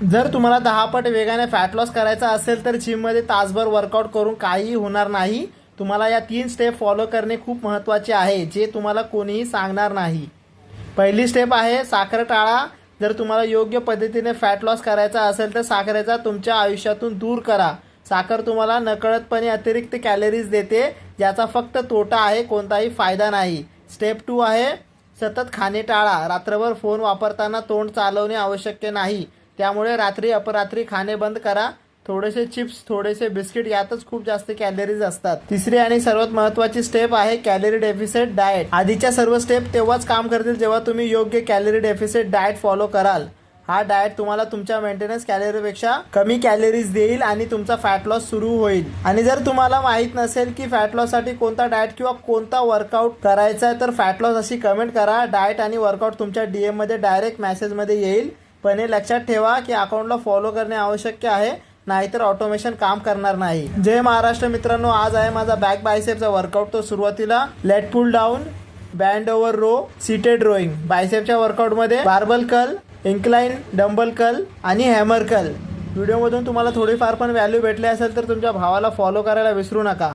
जर तुम्हाला 10 पट वेगाने फॅट लॉस करायचा असेल तर जिममध्ये तासभर वर्कआउट करून काहीही होणार नाही. तुम्हाला या 3 स्टेप फॉलो करणे खूप महत्त्वाचे आहे, जे तुम्हाला कोणीही सांगणार नाही. पहिली स्टेप आहे साखर टाळा. जर तुम्हाला योग्य पद्धतीने फॅट लॉस करायचा असेल तर साखरेचा तुमच्या आयुष्यातून दूर करा. साखर तुम्हाला नकळतपणे अतिरिक्त कॅलरीज देते, ज्याचा फक्त तोटा आहे, कोणताही फायदा नाही. स्टेप 2 आहे सतत खाणे टाळा. रात्रभर फोन वापरताना तोंड चालवणे आवश्यक नाही, त्यामुळे रात्री अपरात्री खाणे बंद करा. थोडेसे चिप्स, थोडेसे बिस्किट, यातच खूप जास्त कॅलरीज असतात. तिसरी आणि सर्वात महत्त्वाची स्टेप आहे कॅलरी डेफिसिट डाएट. आधीच्या सर्व स्टेप तेव्हाच काम करतील जेव्हा तुम्ही योग्य कॅलरी डेफिसिट डाएट फॉलो कराल. हा डाएट तुम्हाला तुमच्या मेंटेनन्स कॅलरीपेक्षा कमी कॅलरीज देईल आणि तुमचा फॅट लॉस सुरू होईल. आणि जर तुम्हाला माहीत नसेल की फॅट लॉससाठी कोणता डाएट किंवा कोणता वर्कआउट करायचा आहे तर फॅट लॉस अशी कमेंट करा. डाएट आणि वर्कआउट तुमच्या DM मध्ये डायरेक्ट मेसेजमध्ये येईल. पण हे लक्षात ठेवा की अकाउंटला फॉलो करणे आवश्यक आहे, नाहीतर ऑटोमेशन काम करणार नाही. जय महाराष्ट्र मित्रांनो, आज आहे माझा बॅक बायसेपचा वर्कआउट. तो सुरुवातीला lat pull down, bent over row, seated rowing. बायसेपच्या वर्कआउटमध्ये barbell curl, incline dumbbell curl आणि हॅमर कर्ल. व्हिडिओमधून तुम्हाला थोडीफार पण व्हॅल्यू भेटली असेल तर तुमच्या भावाला फॉलो करायला विसरू नका.